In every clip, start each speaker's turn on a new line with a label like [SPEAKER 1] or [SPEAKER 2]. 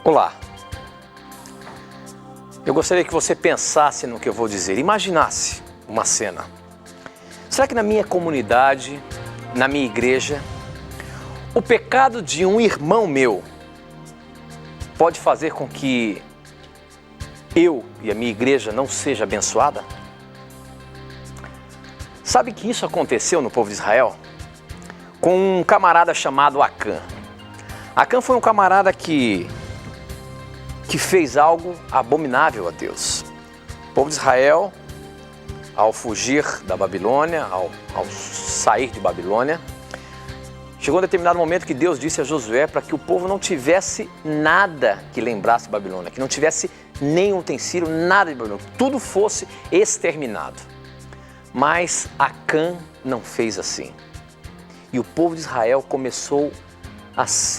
[SPEAKER 1] Olá, eu gostaria que você pensasse no que eu vou dizer, imaginasse uma cena. Será que na minha comunidade, na minha igreja, o pecado de um irmão meu pode fazer com que eu e a minha igreja não seja abençoada? Sabe que isso aconteceu no povo de Israel? Com um camarada chamado Acã. Acã foi um camarada que fez algo abominável a Deus. O povo de Israel, ao fugir da Babilônia, ao sair de Babilônia, chegou um determinado momento que Deus disse a Josué para que o povo não tivesse nada que lembrasse Babilônia, que não tivesse nenhum utensílio, nada de Babilônia, tudo fosse exterminado. Mas Acã não fez assim. E o povo de Israel começou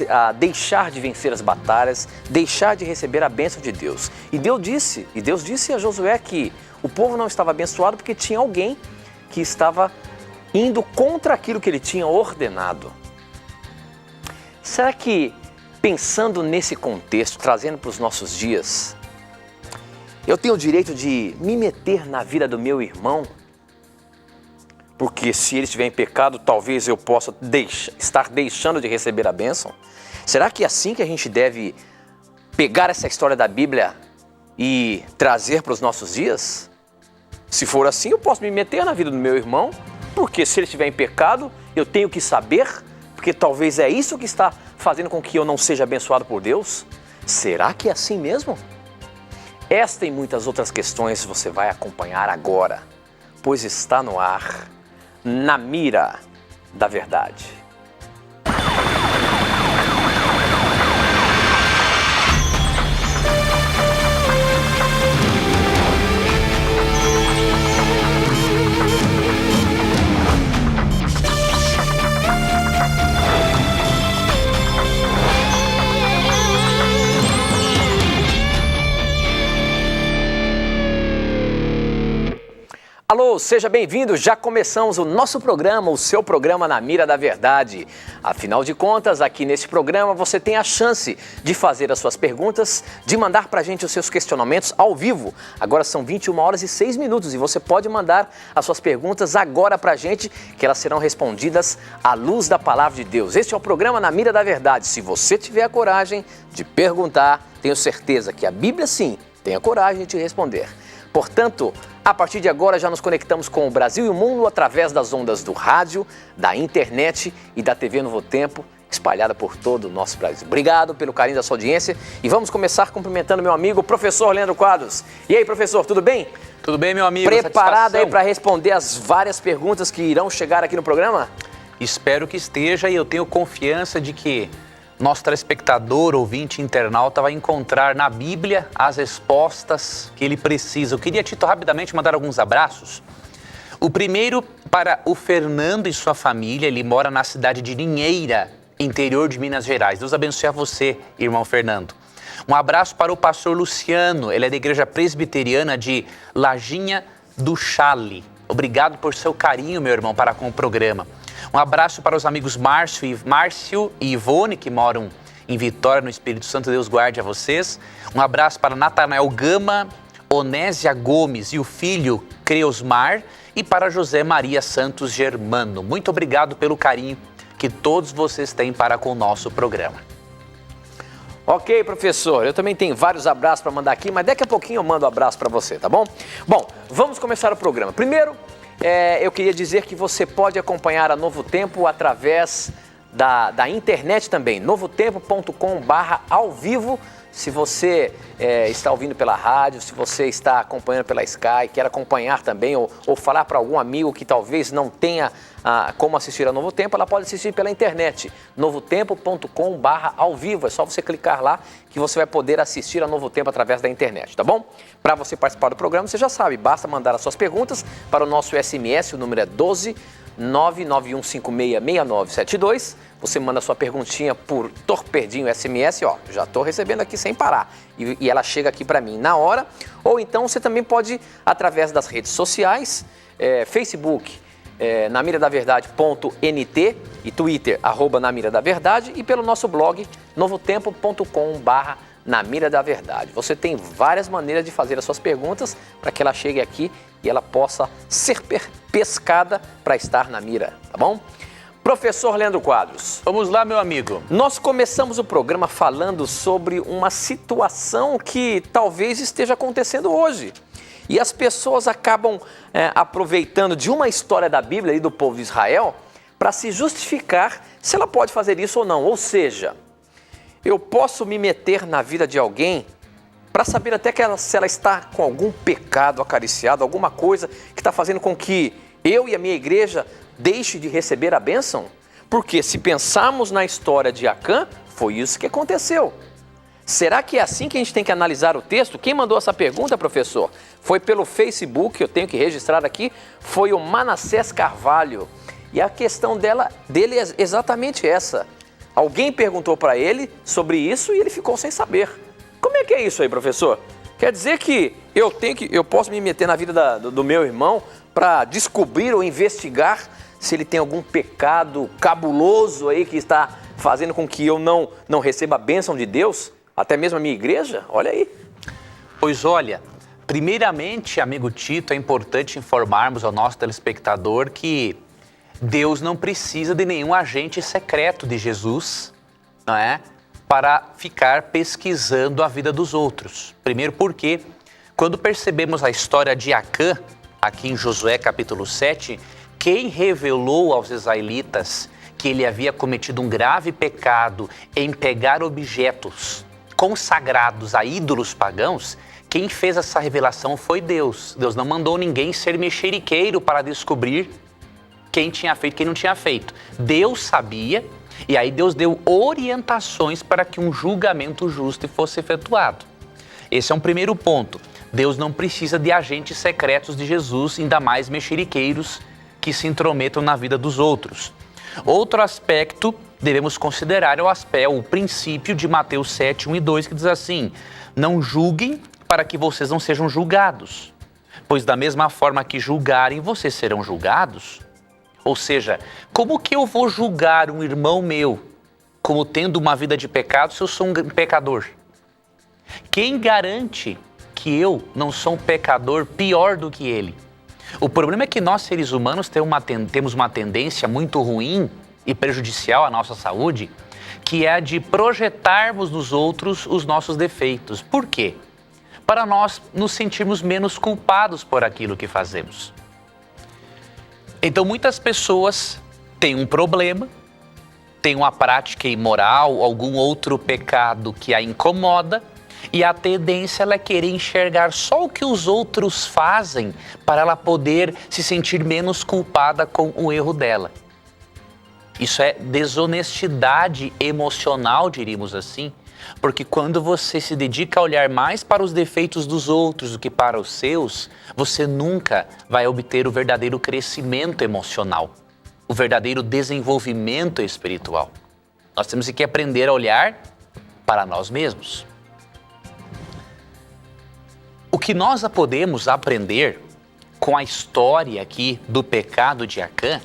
[SPEAKER 1] a deixar de vencer as batalhas, deixar de receber a bênção de Deus. E Deus disse a Josué que o povo não estava abençoado porque tinha alguém que estava indo contra aquilo que ele tinha ordenado. Será que, pensando nesse contexto, trazendo para os nossos dias, eu tenho o direito de me meter na vida do meu irmão? Porque se ele estiver em pecado, talvez eu possa estar deixando de receber a bênção? Será que é assim que a gente deve pegar essa história da Bíblia e trazer para os nossos dias? Se for assim, eu posso me meter na vida do meu irmão, porque se ele estiver em pecado, eu tenho que saber, porque talvez é isso que está fazendo com que eu não seja abençoado por Deus? Será que é assim mesmo? Esta e muitas outras questões você vai acompanhar agora, pois está no ar, Na Mira da Verdade. Alô, seja bem-vindo, já começamos o nosso programa, o seu programa Na Mira da Verdade. Afinal de contas, aqui nesse programa você tem a chance de fazer as suas perguntas, de mandar pra gente os seus questionamentos ao vivo. Agora são 21h06 e você pode mandar as suas perguntas agora pra gente, que elas serão respondidas à luz da palavra de Deus. Este é o programa Na Mira da Verdade. Se você tiver a coragem de perguntar, tenho certeza que a Bíblia sim tem a coragem de te responder. Portanto, a partir de agora já nos conectamos com o Brasil e o mundo através das ondas do rádio, da internet e da TV Novo Tempo, espalhada por todo o nosso Brasil. Obrigado pelo carinho da sua audiência e vamos começar cumprimentando meu amigo, professor Leandro Quadros. E aí, professor, tudo bem?
[SPEAKER 2] Tudo bem, meu amigo?
[SPEAKER 1] Preparado aí para responder as várias perguntas que irão chegar aqui no programa?
[SPEAKER 2] Espero que esteja e eu tenho confiança de que nosso telespectador, ouvinte, internauta vai encontrar na Bíblia as respostas que ele precisa. Eu queria, Tito, rapidamente mandar alguns abraços. O primeiro para o Fernando e sua família, ele mora na cidade de Ninheira, interior de Minas Gerais. Deus abençoe a você, irmão Fernando. Um abraço para o pastor Luciano, ele é da igreja presbiteriana de Lajinha do Chale. Obrigado por seu carinho, meu irmão, para com o programa. Um abraço para os amigos Márcio e Ivone, que moram em Vitória, no Espírito Santo. Deus guarde a vocês. Um abraço para Natanael Gama, Onésia Gomes e o filho Creosmar. E para José Maria Santos Germano. Muito obrigado pelo carinho que todos vocês têm para com o nosso programa.
[SPEAKER 1] Ok, professor, eu também tenho vários abraços para mandar aqui, mas daqui a pouquinho eu mando um abraço para você, tá bom? Bom, vamos começar o programa. Primeiro, eu queria dizer que você pode acompanhar a Novo Tempo através da internet também, novotempo.com/ao vivo. Se você está ouvindo pela rádio, se você está acompanhando pela Sky, quer acompanhar também ou falar para algum amigo que talvez não tenha como assistir a Novo Tempo, ela pode assistir pela internet, novotempo.com/ao vivo. É só você clicar lá que você vai poder assistir a Novo Tempo através da internet, tá bom? Para você participar do programa, você já sabe, basta mandar as suas perguntas para o nosso SMS, o número é 12 991566972. Você manda a sua perguntinha por torpedinho SMS, ó, já estou recebendo aqui sem parar. E ela chega aqui para mim na hora. Ou então você também pode, através das redes sociais, Facebook, namiradaverdade.nt e Twitter, @namiradaverdade, e pelo nosso blog novotempo.com/ao na mira da verdade. Você tem várias maneiras de fazer as suas perguntas para que ela chegue aqui e ela possa ser pescada para estar na mira, tá bom? Professor Leandro Quadros.
[SPEAKER 2] Vamos lá, meu amigo.
[SPEAKER 1] Nós começamos o programa falando sobre uma situação que talvez esteja acontecendo hoje. E as pessoas acabam aproveitando de uma história da Bíblia e do povo de Israel para se justificar se ela pode fazer isso ou não. Ou seja, eu posso me meter na vida de alguém para saber até se ela está com algum pecado acariciado, alguma coisa que está fazendo com que eu e a minha igreja deixe de receber a bênção? Porque se pensarmos na história de Acã, foi isso que aconteceu. Será que é assim que a gente tem que analisar o texto? Quem mandou essa pergunta, professor? Foi pelo Facebook, eu tenho que registrar aqui, foi o Manassés Carvalho. E a questão dele é exatamente essa. Alguém perguntou para ele sobre isso e ele ficou sem saber. Como é que é isso aí, professor? Quer dizer que eu posso me meter na vida do meu irmão para descobrir ou investigar se ele tem algum pecado cabuloso aí que está fazendo com que eu não receba a bênção de Deus? Até mesmo a minha igreja? Olha aí.
[SPEAKER 2] Pois olha, primeiramente, amigo Tito, é importante informarmos ao nosso telespectador que Deus não precisa de nenhum agente secreto de Jesus, não é? Para ficar pesquisando a vida dos outros. Primeiro porque, quando percebemos a história de Acã, aqui em Josué capítulo 7, quem revelou aos israelitas que ele havia cometido um grave pecado em pegar objetos consagrados a ídolos pagãos, quem fez essa revelação foi Deus. Deus não mandou ninguém ser mexeriqueiro para descobrir quem tinha feito e quem não tinha feito. Deus sabia, e aí Deus deu orientações para que um julgamento justo fosse efetuado. Esse é um primeiro ponto. Deus não precisa de agentes secretos de Jesus, ainda mais mexeriqueiros que se intrometam na vida dos outros. Outro aspecto devemos considerar é o princípio de Mateus 7, 1 e 2, que diz assim: não julguem para que vocês não sejam julgados, pois da mesma forma que julgarem, vocês serão julgados. Ou seja, como que eu vou julgar um irmão meu como tendo uma vida de pecado se eu sou um pecador? Quem garante que eu não sou um pecador pior do que ele? O problema é que nós, seres humanos, temos uma tendência muito ruim e prejudicial à nossa saúde, que é a de projetarmos nos outros os nossos defeitos. Por quê? Para nós nos sentirmos menos culpados por aquilo que fazemos. Então, muitas pessoas têm um problema, têm uma prática imoral, algum outro pecado que a incomoda, e a tendência ela é querer enxergar só o que os outros fazem para ela poder se sentir menos culpada com o erro dela. Isso é desonestidade emocional, diríamos assim, porque quando você se dedica a olhar mais para os defeitos dos outros do que para os seus, você nunca vai obter o verdadeiro crescimento emocional, o verdadeiro desenvolvimento espiritual. Nós temos que aprender a olhar para nós mesmos. O que nós podemos aprender com a história aqui do pecado de Acã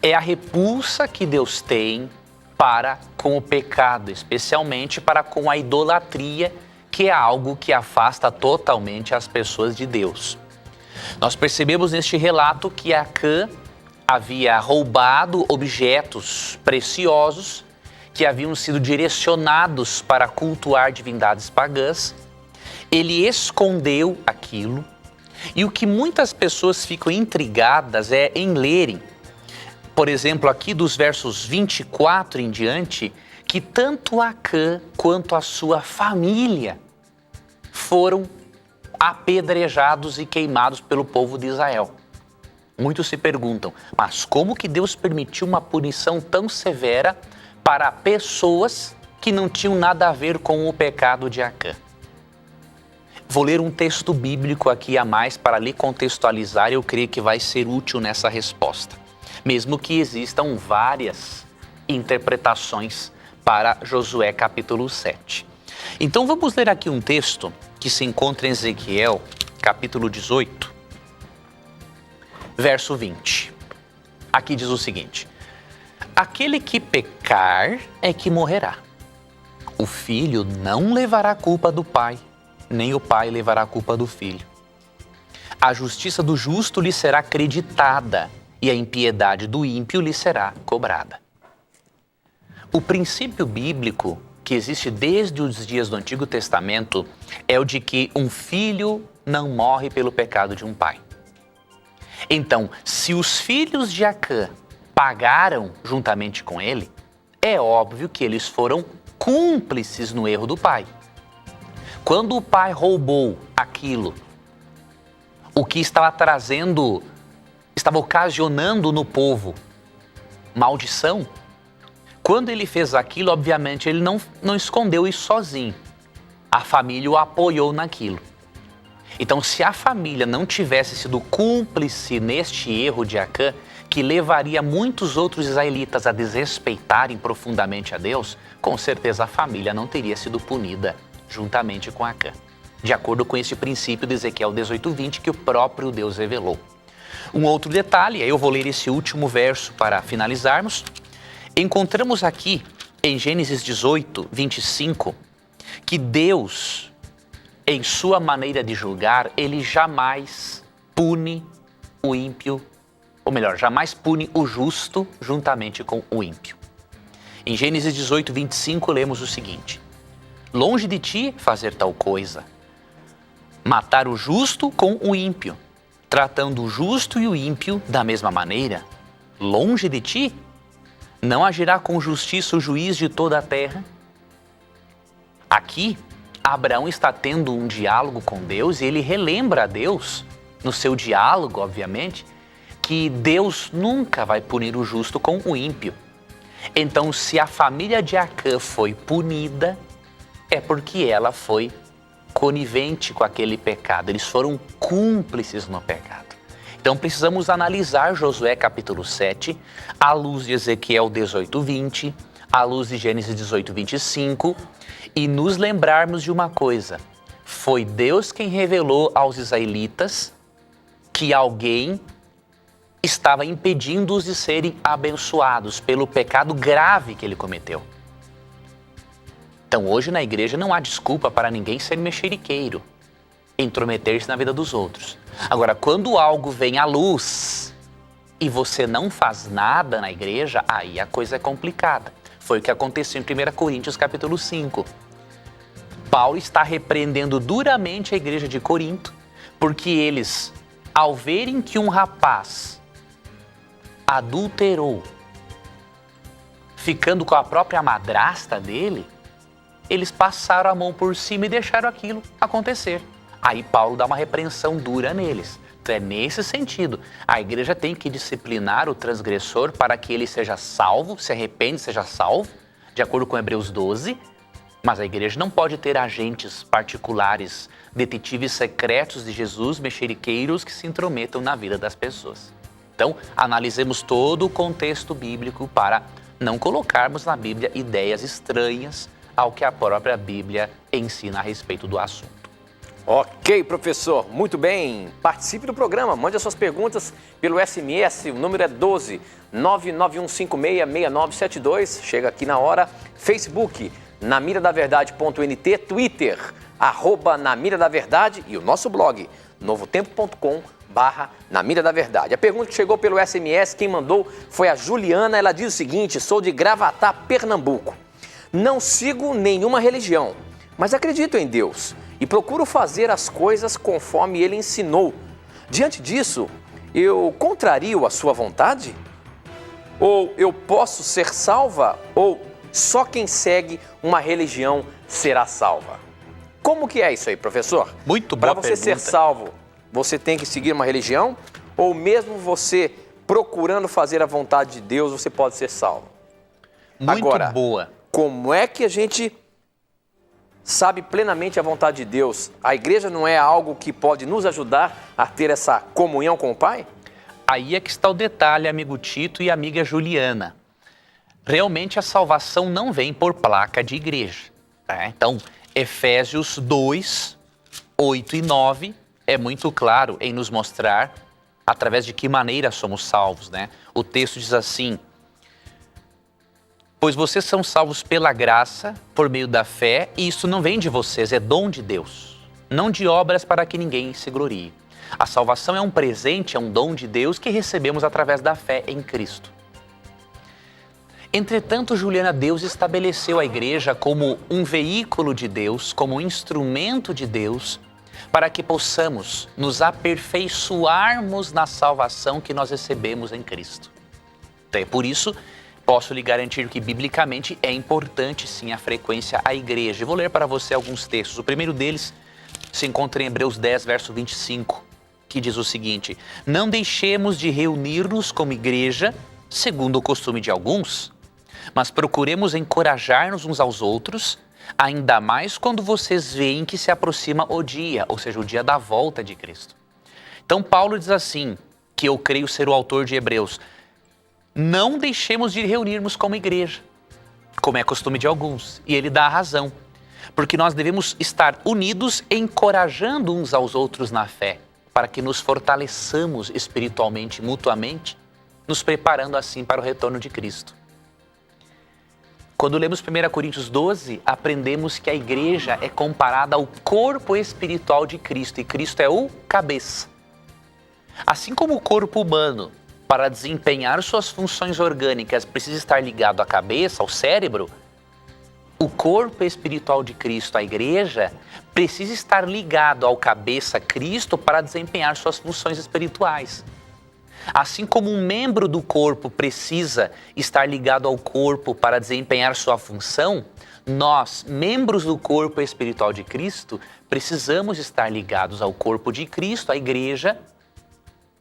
[SPEAKER 2] é a repulsa que Deus tem para com o pecado, especialmente para com a idolatria, que é algo que afasta totalmente as pessoas de Deus. Nós percebemos neste relato que Acã havia roubado objetos preciosos que haviam sido direcionados para cultuar divindades pagãs. Ele escondeu aquilo, e o que muitas pessoas ficam intrigadas é em lerem, por exemplo, aqui dos versos 24 em diante, que tanto Acã quanto a sua família foram apedrejados e queimados pelo povo de Israel. Muitos se perguntam, mas como que Deus permitiu uma punição tão severa para pessoas que não tinham nada a ver com o pecado de Acã? Vou ler um texto bíblico aqui a mais para lhe contextualizar e eu creio que vai ser útil nessa resposta. Mesmo que existam várias interpretações para Josué capítulo 7. Então vamos ler aqui um texto que se encontra em Ezequiel capítulo 18, verso 20. Aqui diz o seguinte: aquele que pecar é que morrerá. O filho não levará a culpa do pai, nem o pai levará a culpa do filho. A justiça do justo lhe será acreditada e a impiedade do ímpio lhe será cobrada. O princípio bíblico que existe desde os dias do Antigo Testamento é o de que um filho não morre pelo pecado de um pai. Então, se os filhos de Acã pagaram juntamente com ele, é óbvio que eles foram cúmplices no erro do pai. Quando o pai roubou aquilo, o que estava ocasionando no povo maldição, quando ele fez aquilo, obviamente, ele não escondeu isso sozinho. A família o apoiou naquilo. Então, se a família não tivesse sido cúmplice neste erro de Acã, que levaria muitos outros israelitas a desrespeitarem profundamente a Deus, com certeza a família não teria sido punida juntamente com Acã. De acordo com esse princípio de Ezequiel 18:20 que o próprio Deus revelou. Um outro detalhe, aí eu vou ler esse último verso para finalizarmos. Encontramos aqui em Gênesis 18:25 que Deus, em sua maneira de julgar, ele jamais pune o ímpio, ou melhor, jamais pune o justo juntamente com o ímpio. Em Gênesis 18:25 lemos o seguinte: longe de ti fazer tal coisa, matar o justo com o ímpio, tratando o justo e o ímpio da mesma maneira. Longe de ti, não agirá com justiça o juiz de toda a terra? Aqui, Abraão está tendo um diálogo com Deus e ele relembra a Deus, no seu diálogo, obviamente, que Deus nunca vai punir o justo com o ímpio. Então, se a família de Acã foi punida, é porque ela foi conivente com aquele pecado. Eles foram cúmplices no pecado. Então, precisamos analisar Josué capítulo 7, à luz de Ezequiel 18:20, à luz de Gênesis 18:25, e nos lembrarmos de uma coisa: foi Deus quem revelou aos israelitas que alguém estava impedindo-os de serem abençoados pelo pecado grave que ele cometeu. Então, hoje na igreja não há desculpa para ninguém ser mexeriqueiro, intrometer-se na vida dos outros. Agora, quando algo vem à luz e você não faz nada na igreja, aí a coisa é complicada. Foi o que aconteceu em 1 Coríntios capítulo 5. Paulo está repreendendo duramente a igreja de Corinto, porque eles, ao verem que um rapaz adulterou, ficando com a própria madrasta dele, eles passaram a mão por cima e deixaram aquilo acontecer. Aí Paulo dá uma repreensão dura neles. Então é nesse sentido. A igreja tem que disciplinar o transgressor para que ele seja salvo, se arrepende, seja salvo, de acordo com Hebreus 12. Mas a igreja não pode ter agentes particulares, detetives secretos de Jesus, mexeriqueiros que se intrometam na vida das pessoas. Então, analisemos todo o contexto bíblico para não colocarmos na Bíblia ideias estranhas ao que a própria Bíblia ensina a respeito do assunto.
[SPEAKER 1] Ok, professor. Muito bem. Participe do programa. Mande as suas perguntas pelo SMS. O número é 12 991566972. Chega aqui na hora. Facebook, namiradaverdade.nt. Twitter, @namiradaverdade. E o nosso blog, novotempo.com/namiradaverdade. A pergunta que chegou pelo SMS, quem mandou foi a Juliana. Ela diz o seguinte: sou de Gravatá, Pernambuco. Não sigo nenhuma religião, mas acredito em Deus e procuro fazer as coisas conforme Ele ensinou. Diante disso, eu contrario a sua vontade? Ou eu posso ser salva? Ou só quem segue uma religião será salva? Como que é isso aí, professor?
[SPEAKER 2] Muito boa
[SPEAKER 1] pergunta. Para você ser salvo, você tem que seguir uma religião? Ou mesmo você procurando fazer a vontade de Deus, você pode ser salvo?
[SPEAKER 2] Muito
[SPEAKER 1] Agora,
[SPEAKER 2] boa.
[SPEAKER 1] Como é que a gente sabe plenamente a vontade de Deus? A igreja não é algo que pode nos ajudar a ter essa comunhão com o Pai?
[SPEAKER 2] Aí é que está o detalhe, amigo Tito e amiga Juliana. Realmente a salvação não vem por placa de igreja. Tá? Então, Efésios 2, 8 e 9 é muito claro em nos mostrar através de que maneira somos salvos, né? O texto diz assim: Pois vocês são salvos pela graça, por meio da fé, e isso não vem de vocês, é dom de Deus. Não de obras para que ninguém se glorie. A salvação é um presente, é um dom de Deus que recebemos através da fé em Cristo. Entretanto, Juliana, Deus estabeleceu a igreja como um veículo de Deus, como um instrumento de Deus, para que possamos nos aperfeiçoarmos na salvação que nós recebemos em Cristo. Então é por isso posso lhe garantir que, biblicamente, é importante, sim, a frequência à igreja. Eu vou ler para você alguns textos. O primeiro deles se encontra em Hebreus 10, verso 25, que diz o seguinte: não deixemos de reunir-nos como igreja, segundo o costume de alguns, mas procuremos encorajar-nos uns aos outros, ainda mais quando vocês veem que se aproxima o dia, ou seja, o dia da volta de Cristo. Então, Paulo diz assim, que eu creio ser o autor de Hebreus: não deixemos de reunirmos como igreja, como é costume de alguns. E ele dá a razão, porque nós devemos estar unidos, encorajando uns aos outros na fé, para que nos fortaleçamos espiritualmente, mutuamente, nos preparando assim para o retorno de Cristo. Quando lemos 1 Coríntios 12, aprendemos que a igreja é comparada ao corpo espiritual de Cristo, e Cristo é o cabeça. Assim como o corpo humano, para desempenhar suas funções orgânicas, precisa estar ligado à cabeça, ao cérebro, o corpo espiritual de Cristo, a igreja, precisa estar ligado ao cabeça, Cristo, para desempenhar suas funções espirituais. Assim como um membro do corpo precisa estar ligado ao corpo para desempenhar sua função, nós, membros do corpo espiritual de Cristo, precisamos estar ligados ao corpo de Cristo, a igreja,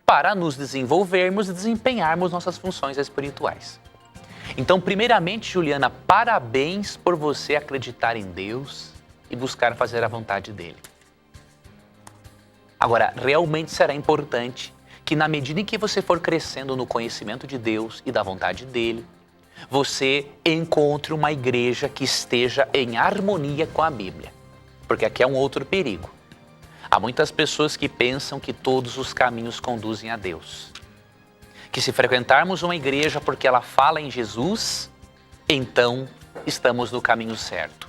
[SPEAKER 2] para nos desenvolvermos e desempenharmos nossas funções espirituais. Então, primeiramente, Juliana, parabéns por você acreditar em Deus e buscar fazer a vontade dele. Agora, realmente será importante que, na medida em que você for crescendo no conhecimento de Deus e da vontade dele, você encontre uma igreja que esteja em harmonia com a Bíblia. Porque aqui é um outro perigo. Há muitas pessoas que pensam que todos os caminhos conduzem a Deus. Que se frequentarmos uma igreja porque ela fala em Jesus, então estamos no caminho certo.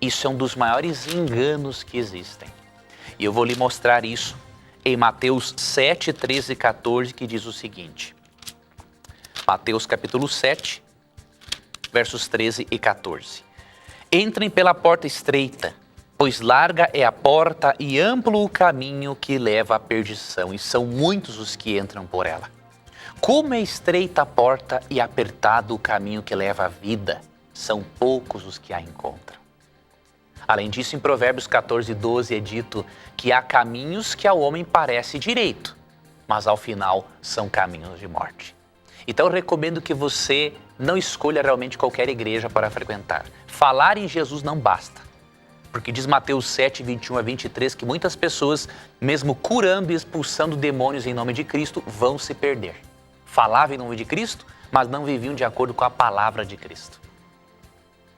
[SPEAKER 2] Isso é um dos maiores enganos que existem. E eu vou lhe mostrar isso em Mateus 7, 13 e 14, que diz o seguinte. Mateus capítulo 7, versos 13 e 14. Entrem pela porta estreita, pois larga é a porta e amplo o caminho que leva à perdição, e são muitos os que entram por ela. Como é estreita a porta e apertado o caminho que leva à vida, são poucos os que a encontram. Além disso, em Provérbios 14, 12 é dito que há caminhos que ao homem parece direito, mas ao final são caminhos de morte. Então eu recomendo que você não escolha realmente qualquer igreja para frequentar. Falar em Jesus não basta. Porque diz Mateus 7, 21 a 23 que muitas pessoas, mesmo curando e expulsando demônios em nome de Cristo, vão se perder. Falavam em nome de Cristo, mas não viviam de acordo com a palavra de Cristo.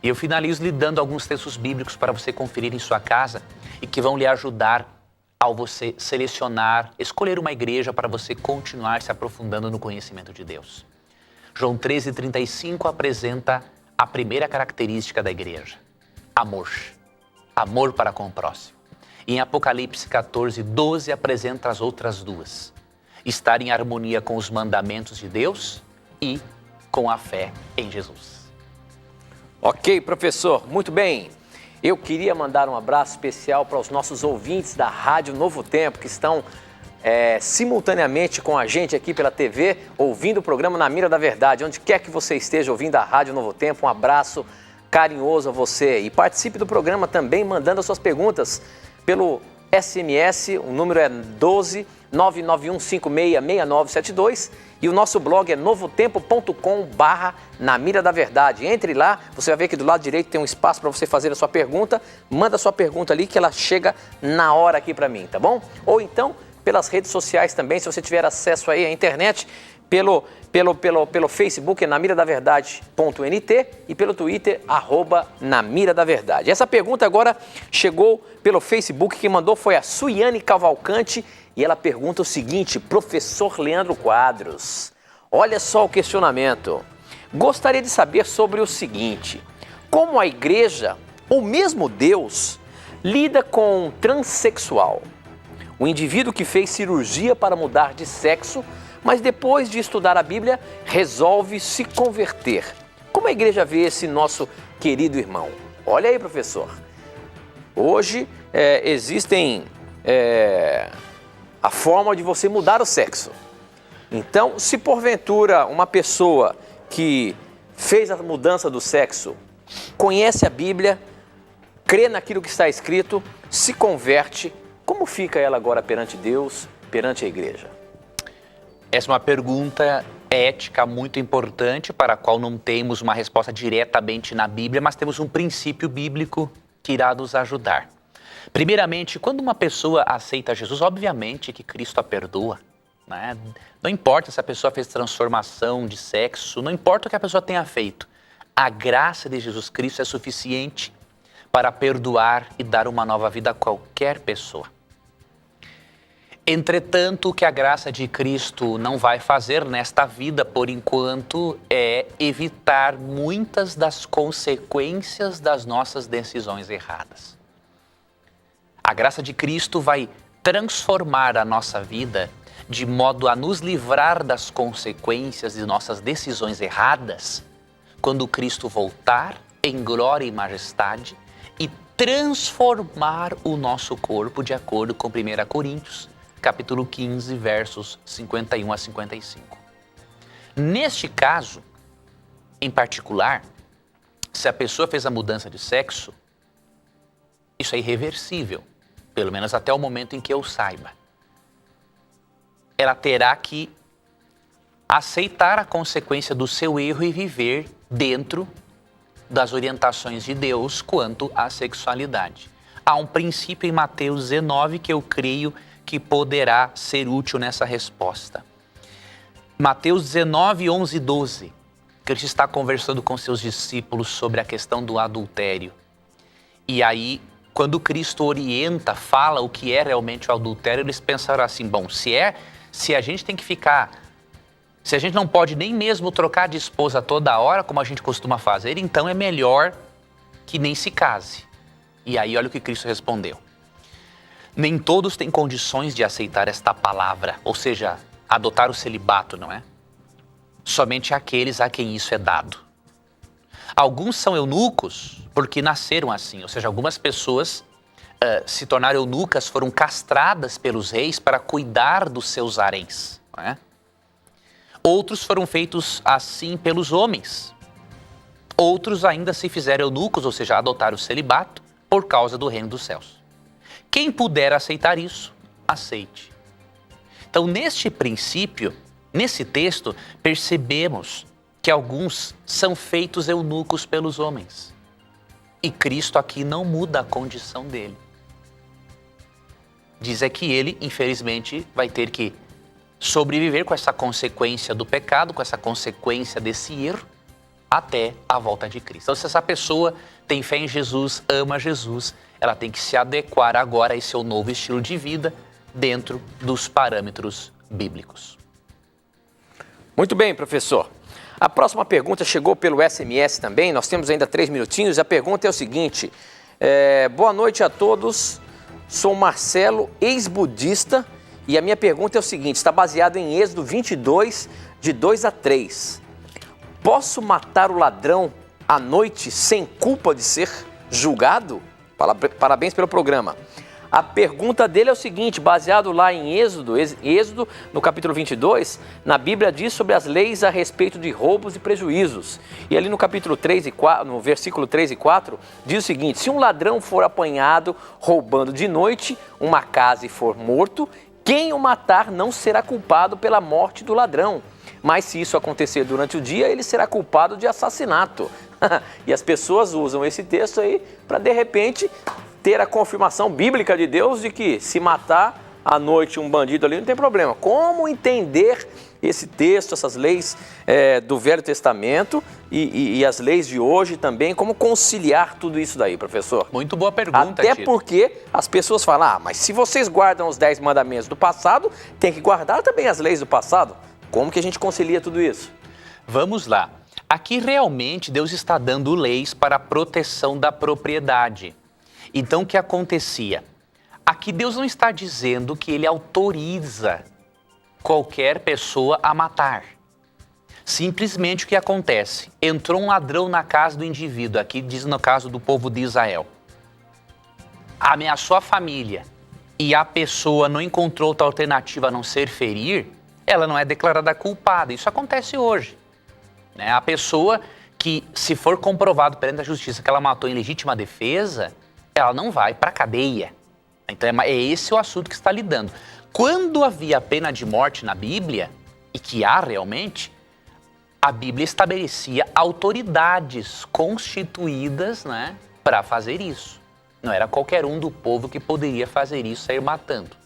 [SPEAKER 2] E eu finalizo lhe dando alguns textos bíblicos para você conferir em sua casa e que vão lhe ajudar ao você selecionar, escolher uma igreja para você continuar se aprofundando no conhecimento de Deus. João 13, 35 apresenta a primeira característica da igreja: amor. Amor para com o próximo. E em Apocalipse 14, 12 apresenta as outras duas: estar em harmonia com os mandamentos de Deus e com a fé em Jesus.
[SPEAKER 1] Ok, professor, muito bem. Eu queria mandar um abraço especial para os nossos ouvintes da Rádio Novo Tempo, que estão simultaneamente com a gente aqui pela TV, ouvindo o programa Na Mira da Verdade. Onde quer que você esteja ouvindo a Rádio Novo Tempo, um abraço carinhoso a você. E participe do programa também mandando as suas perguntas pelo SMS, o número é 12 991566972 e o nosso blog é novotempo.com/Na Mira da Verdade. Entre lá, você vai ver que do lado direito tem um espaço para você fazer a sua pergunta. Manda a sua pergunta ali que ela chega na hora aqui para mim, tá bom? Ou então pelas redes sociais também, se você tiver acesso aí à internet, pelo Facebook, namiradaverdade.nt e pelo Twitter, @namiradaverdade. Essa pergunta agora chegou pelo Facebook, quem mandou foi a Suiane Cavalcante e ela pergunta o seguinte: professor Leandro Quadros, olha só o questionamento. gostaria de saber sobre o seguinte: como a igreja, ou mesmo Deus, lida com um transexual, o indivíduo que fez cirurgia para mudar de sexo, mas depois de estudar a Bíblia, resolve se converter. Como a igreja vê esse nosso querido irmão? Olha aí, professor. Hoje existem a forma de você mudar o sexo. Então, se porventura uma pessoa que fez a mudança do sexo, conhece a Bíblia, crê naquilo que está escrito, se converte, como fica ela agora perante Deus, perante a igreja?
[SPEAKER 2] Essa é uma pergunta ética muito importante, para a qual não temos uma resposta diretamente na Bíblia, mas temos um princípio bíblico que irá nos ajudar. Primeiramente, quando uma pessoa aceita Jesus, obviamente que Cristo a perdoa, né? Não importa se a pessoa fez transformação de sexo, não importa o que a pessoa tenha feito, a graça de Jesus Cristo é suficiente para perdoar e dar uma nova vida a qualquer pessoa. Entretanto, o que a graça de Cristo não vai fazer nesta vida, por enquanto, é evitar muitas das consequências das nossas decisões erradas. A graça de Cristo vai transformar a nossa vida de modo a nos livrar das consequências de nossas decisões erradas, quando Cristo voltar em glória e majestade e transformar o nosso corpo de acordo com 1 Coríntios, capítulo 15, versos 51 a 55. Neste caso, em particular, se a pessoa fez a mudança de sexo, isso é irreversível, pelo menos até o momento em que eu saiba. Ela terá que aceitar a consequência do seu erro e viver dentro das orientações de Deus quanto à sexualidade. Há um princípio em Mateus 19 que eu creio que poderá ser útil nessa resposta. Mateus 19, 11 e 12. Cristo está conversando com seus discípulos sobre a questão do adultério. E aí, quando Cristo orienta, fala o que é realmente o adultério, eles pensaram assim, bom, se a gente tem que ficar, se a gente não pode nem mesmo trocar de esposa toda hora, como a gente costuma fazer, então é melhor que nem se case. E aí olha o que Cristo respondeu. Nem todos têm condições de aceitar esta palavra, ou seja, adotar o celibato, não é? Somente aqueles a quem isso é dado. Alguns são eunucos porque nasceram assim, ou seja, algumas pessoas se tornaram eunucas, foram castradas pelos reis para cuidar dos seus haréns, não é? Outros foram feitos assim pelos homens. Outros ainda se fizeram eunucos, ou seja, adotaram o celibato por causa do reino dos céus. Quem puder aceitar isso, aceite. Então, neste princípio, nesse texto, percebemos que alguns são feitos eunucos pelos homens. E Cristo aqui não muda a condição dele. Diz é que ele, infelizmente, vai ter que sobreviver com essa consequência do pecado, com essa consequência desse erro, até a volta de Cristo. Então, se essa pessoa tem fé em Jesus, ama Jesus, ela tem que se adequar agora a esse seu novo estilo de vida dentro dos parâmetros bíblicos.
[SPEAKER 1] Muito bem, professor. A próxima pergunta chegou pelo SMS também, nós temos ainda 3 minutinhos. A pergunta é o seguinte: boa noite a todos, sou Marcelo, ex-budista, e a minha pergunta é o seguinte, está baseado em Êxodo 22, de 2 a 3. Posso matar o ladrão à noite sem culpa de ser julgado? Parabéns pelo programa. A pergunta dele é o seguinte, baseado lá em Êxodo, no capítulo 22, na Bíblia diz sobre as leis a respeito de roubos e prejuízos. E ali no capítulo 3 e 4, no versículo 3 e 4, diz o seguinte: se um ladrão for apanhado roubando de noite uma casa e for morto, quem o matar não será culpado pela morte do ladrão. Mas se isso acontecer durante o dia, ele será culpado de assassinato. E as pessoas usam esse texto aí para, de repente, ter a confirmação bíblica de Deus de que se matar à noite um bandido ali não tem problema. Como entender esse texto, essas leis do Velho Testamento e as leis de hoje também? Como conciliar tudo isso daí, professor?
[SPEAKER 2] Muito boa pergunta,
[SPEAKER 1] Até
[SPEAKER 2] Tito.
[SPEAKER 1] porque as pessoas falam, mas se vocês guardam os 10 mandamentos do passado, tem que guardar também as leis do passado. Como que a gente concilia tudo isso?
[SPEAKER 2] Vamos lá. Aqui realmente Deus está dando leis para a proteção da propriedade. Então o que acontecia? Aqui Deus não está dizendo que ele autoriza qualquer pessoa a matar. Simplesmente o que acontece? Entrou um ladrão na casa do indivíduo, aqui diz no caso do povo de Israel. Ameaçou a família e a pessoa não encontrou outra alternativa a não ser ferir, ela não é declarada culpada. Isso acontece hoje. Né? A pessoa que, se for comprovado perante a justiça que ela matou em legítima defesa, ela não vai para a cadeia. Então é esse o assunto que está lidando. Quando havia pena de morte na Bíblia, e que há realmente, a Bíblia estabelecia autoridades constituídas, né, para fazer isso. Não era qualquer um do povo que poderia fazer isso, sair matando.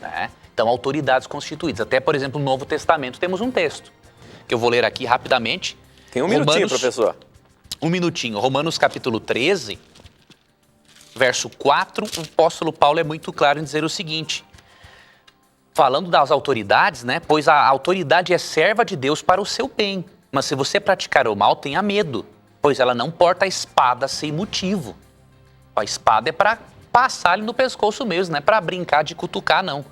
[SPEAKER 2] Né? Então, autoridades constituídas. Até, por exemplo, no Novo Testamento temos um texto, que eu vou ler aqui rapidamente.
[SPEAKER 1] Tem um minutinho, professor.
[SPEAKER 2] Um minutinho. Romanos capítulo 13, verso 4, o apóstolo Paulo é muito claro em dizer o seguinte, falando das autoridades, né? Pois a autoridade é serva de Deus para o seu bem. Mas se você praticar o mal, tenha medo, pois ela não porta a espada sem motivo. A espada é para passar ali no pescoço mesmo, não é para brincar de cutucar, não.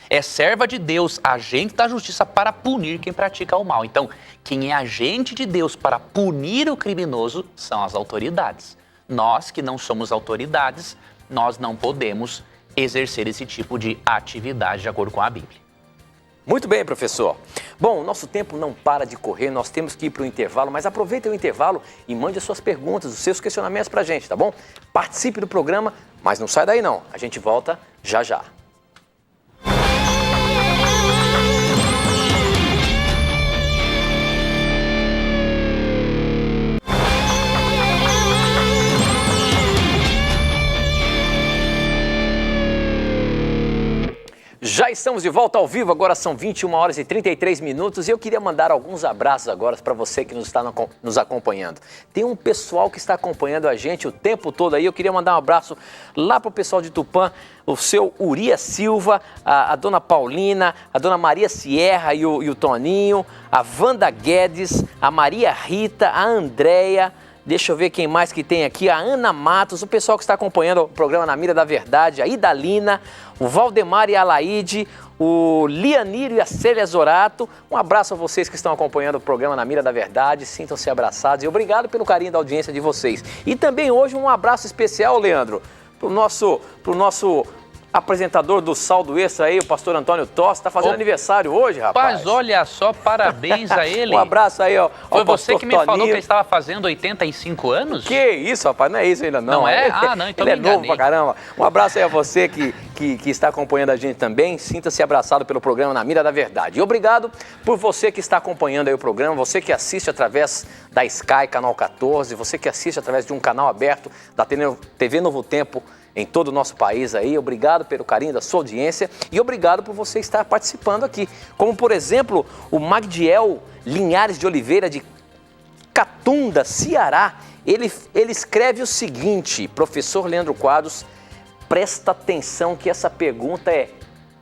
[SPEAKER 2] É serva de Deus, agente da justiça para punir quem pratica o mal. Então, quem é agente de Deus para punir o criminoso são as autoridades. Nós que não somos autoridades, nós não podemos exercer esse tipo de atividade de acordo com a Bíblia.
[SPEAKER 1] Muito bem, professor. Bom, o nosso tempo não para de correr, nós temos que ir para o intervalo, mas aproveite o intervalo e mande as suas perguntas, os seus questionamentos para a gente, tá bom? Participe do programa, mas não sai daí não, a gente volta já já. Já estamos de volta ao vivo, agora são 21 horas e 33 minutos e eu queria mandar alguns abraços agora para você que nos está nos acompanhando. Tem um pessoal que está acompanhando a gente o tempo todo aí, eu queria mandar um abraço lá para o pessoal de Tupã, o seu Urias Silva, a dona Paulina, a dona Maria Sierra e o Toninho, a Wanda Guedes, a Maria Rita, a Andréia. Deixa eu ver quem mais que tem aqui, a Ana Matos, o pessoal que está acompanhando o programa Na Mira da Verdade, a Idalina, o Valdemar e a Laide, o Lianírio e a Célia Zorato. Um abraço a vocês que estão acompanhando o programa Na Mira da Verdade, sintam-se abraçados e obrigado pelo carinho da audiência de vocês. E também hoje um abraço especial, Leandro, pro nosso apresentador do Saldo Extra aí, o pastor Antônio Tosse, está fazendo aniversário hoje, rapaz.
[SPEAKER 2] Mas olha só, parabéns a ele.
[SPEAKER 1] Um abraço aí, ó.
[SPEAKER 2] Foi você que me falou que ele estava fazendo 85 anos?
[SPEAKER 1] Que isso, rapaz, não é isso ainda não.
[SPEAKER 2] Não é? Ah, não, então
[SPEAKER 1] ele
[SPEAKER 2] me
[SPEAKER 1] é novo pra caramba. Um abraço aí a você que está acompanhando a gente também. Sinta-se abraçado pelo programa Na Mira da Verdade. E obrigado por você que está acompanhando aí o programa, você que assiste através da Sky, canal 14, você que assiste através de um canal aberto da TV Novo Tempo, em todo o nosso país aí. Obrigado pelo carinho da sua audiência e obrigado por você estar participando aqui. Como, por exemplo, o Magdiel Linhares de Oliveira, de Catunda, Ceará. Ele escreve o seguinte, professor Leandro Quadros, presta atenção que essa pergunta é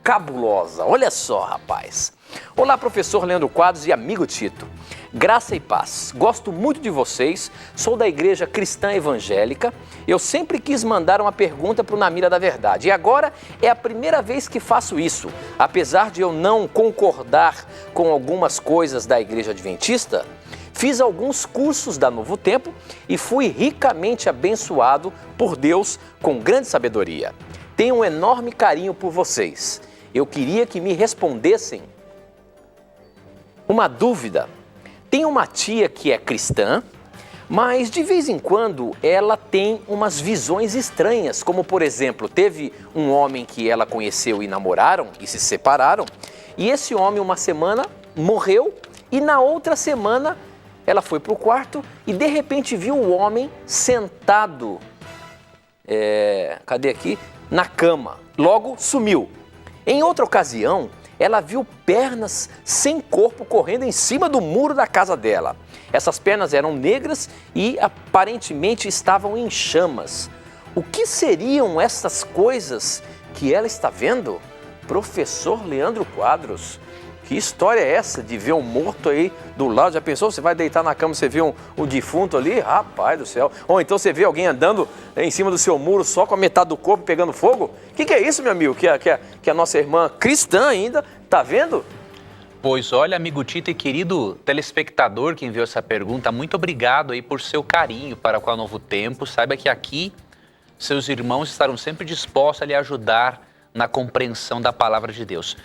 [SPEAKER 1] cabulosa. Olha só, rapaz. Olá, professor Leandro Quadros e amigo Tito. Graça e paz. Gosto muito de vocês, sou da Igreja Cristã Evangélica. Eu sempre quis mandar uma pergunta para o Na Mira da Verdade e agora é a primeira vez que faço isso. Apesar de eu não concordar com algumas coisas da Igreja Adventista, fiz alguns cursos da Novo Tempo e fui ricamente abençoado por Deus com grande sabedoria. Tenho um enorme carinho por vocês. Eu queria que me respondessem uma dúvida. Tenho uma tia que é cristã, mas de vez em quando ela tem umas visões estranhas, como por exemplo, teve um homem que ela conheceu e namoraram e se separaram, e esse homem uma semana morreu e na outra semana ela foi para o quarto e de repente viu o homem sentado, na cama, logo sumiu. Em outra ocasião, ela viu pernas sem corpo correndo em cima do muro da casa dela. Essas pernas eram negras e aparentemente estavam em chamas. O que seriam essas coisas que ela está vendo? Professor Leandro Quadros, Que história é essa de ver um morto aí do lado? Já pensou? Você vai deitar na cama, você vê um defunto ali? Rapaz do céu. Ou então você vê alguém andando em cima do seu muro só com a metade do corpo pegando fogo? O que é isso, meu amigo? Que a nossa irmã cristã ainda tá vendo?
[SPEAKER 2] Pois olha, amigo Tito e querido telespectador que enviou essa pergunta, muito obrigado aí por seu carinho para com a Novo Tempo. Saiba que aqui seus irmãos estarão sempre dispostos a lhe ajudar na compreensão da palavra de Deus.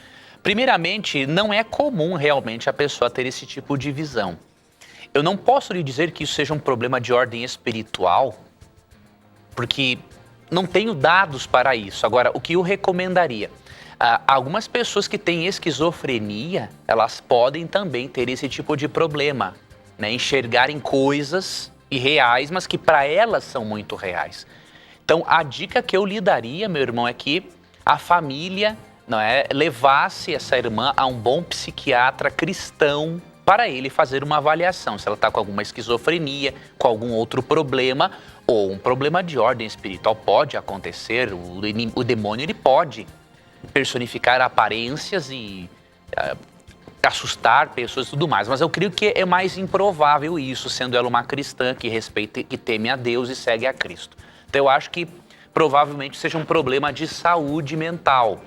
[SPEAKER 2] Primeiramente, não é comum realmente a pessoa ter esse tipo de visão. Eu não posso lhe dizer que isso seja um problema de ordem espiritual, porque não tenho dados para isso. Agora, o que eu recomendaria? Algumas pessoas que têm esquizofrenia, elas podem também ter esse tipo de problema, né? Enxergarem coisas irreais, mas que para elas são muito reais. Então, a dica que eu lhe daria, meu irmão, é que a família levasse essa irmã a um bom psiquiatra cristão para ele fazer uma avaliação. Se ela está com alguma esquizofrenia, com algum outro problema, ou um problema de ordem espiritual, pode acontecer. O demônio ele pode personificar aparências e assustar pessoas e tudo mais. Mas eu creio que é mais improvável isso, sendo ela uma cristã que respeita, que teme a Deus e segue a Cristo. Então eu acho que provavelmente seja um problema de saúde mental,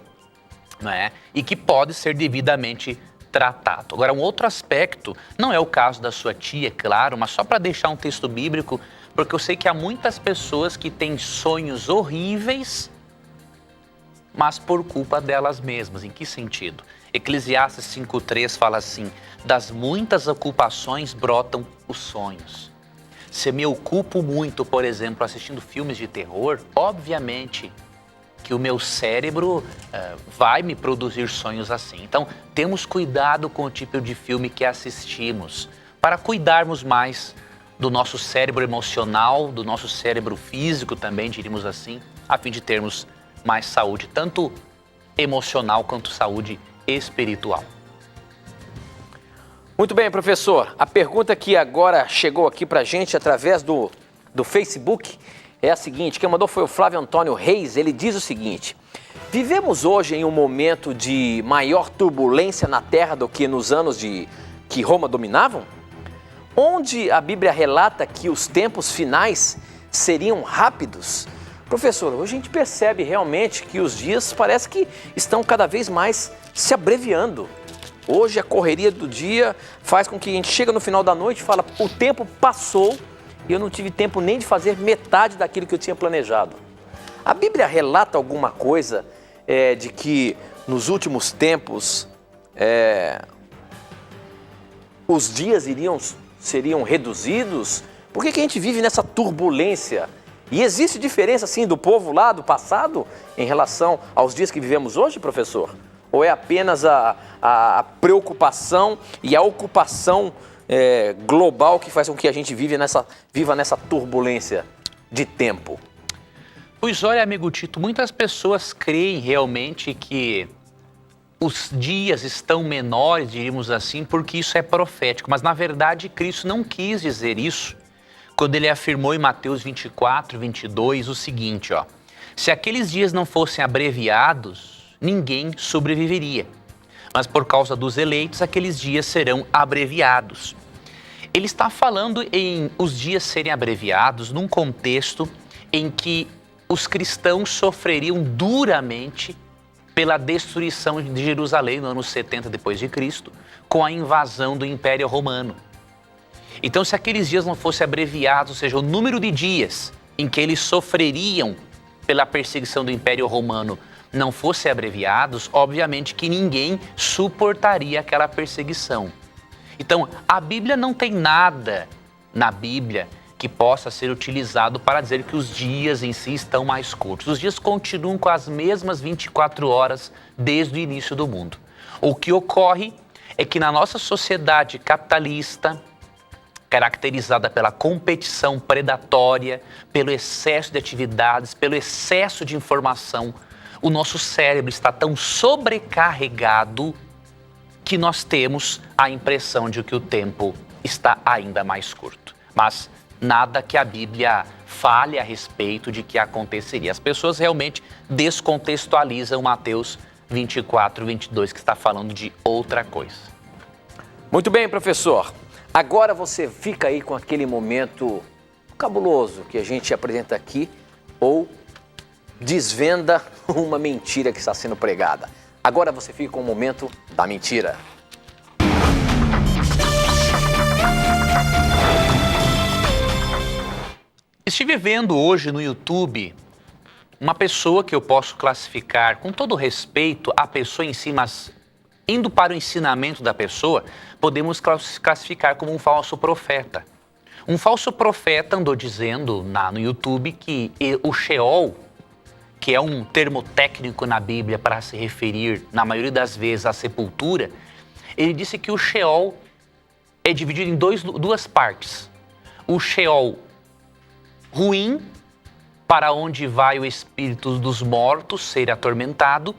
[SPEAKER 2] né? E que pode ser devidamente tratado. Agora, um outro aspecto, não é o caso da sua tia, claro, mas só para deixar um texto bíblico, porque eu sei que há muitas pessoas que têm sonhos horríveis, mas por culpa delas mesmas. Em que sentido? Eclesiastes 5:3 fala assim: das muitas ocupações brotam os sonhos. Se me ocupo muito, por exemplo, assistindo filmes de terror, obviamente que o meu cérebro vai me produzir sonhos assim. Então, temos cuidado com o tipo de filme que assistimos, para cuidarmos mais do nosso cérebro emocional, do nosso cérebro físico também, diríamos assim, a fim de termos mais saúde, tanto emocional quanto saúde espiritual.
[SPEAKER 1] Muito bem, professor. A pergunta que agora chegou aqui pra gente através do Facebook é a seguinte, quem mandou foi o Flávio Antônio Reis. Ele diz o seguinte: vivemos hoje em um momento de maior turbulência na Terra do que nos anos que Roma dominavam? Onde a Bíblia relata que os tempos finais seriam rápidos? Professor, hoje a gente percebe realmente que os dias parece que estão cada vez mais se abreviando. Hoje a correria do dia faz com que a gente chega no final da noite e fala, o tempo passou e eu não tive tempo nem de fazer metade daquilo que eu tinha planejado. A Bíblia relata alguma coisa de que nos últimos tempos os dias seriam reduzidos? Por que a gente vive nessa turbulência? E existe diferença, assim, do povo lá do passado em relação aos dias que vivemos hoje, professor? Ou é apenas a preocupação e a ocupação global que faz com que a gente viva nessa turbulência de tempo?
[SPEAKER 2] Pois olha, amigo Tito, muitas pessoas creem realmente que os dias estão menores, diríamos assim, porque isso é profético. Mas, na verdade, Cristo não quis dizer isso quando ele afirmou em Mateus 24, 22 o seguinte, ó: se aqueles dias não fossem abreviados, ninguém sobreviveria. Mas por causa dos eleitos, aqueles dias serão abreviados. Ele está falando em os dias serem abreviados num contexto em que os cristãos sofreriam duramente pela destruição de Jerusalém no ano 70 depois de Cristo, com a invasão do Império Romano. Então, se aqueles dias não fossem abreviados, ou seja, o número de dias em que eles sofreriam pela perseguição do Império Romano não fossem abreviados, obviamente que ninguém suportaria aquela perseguição. Então, a Bíblia não tem nada na Bíblia que possa ser utilizado para dizer que os dias em si estão mais curtos. Os dias continuam com as mesmas 24 horas desde o início do mundo. O que ocorre é que na nossa sociedade capitalista, caracterizada pela competição predatória, pelo excesso de atividades, pelo excesso de informação, o nosso cérebro está tão sobrecarregado que nós temos a impressão de que o tempo está ainda mais curto. Mas nada que a Bíblia fale a respeito de que aconteceria. As pessoas realmente descontextualizam Mateus 24, 22, que está falando de outra coisa.
[SPEAKER 1] Muito bem, professor. Agora você fica aí com aquele momento cabuloso que a gente apresenta aqui ou desvenda uma mentira que está sendo pregada. Agora você fica com o momento da mentira.
[SPEAKER 2] Estive vendo hoje no YouTube uma pessoa que eu posso classificar, com todo respeito, a pessoa em si, mas indo para o ensinamento da pessoa, podemos classificar como um falso profeta. Um falso profeta andou dizendo no YouTube que o Sheol, que é um termo técnico na Bíblia para se referir, na maioria das vezes, à sepultura, ele disse que o Sheol é dividido em duas partes. O Sheol ruim, para onde vai o espírito dos mortos ser atormentado.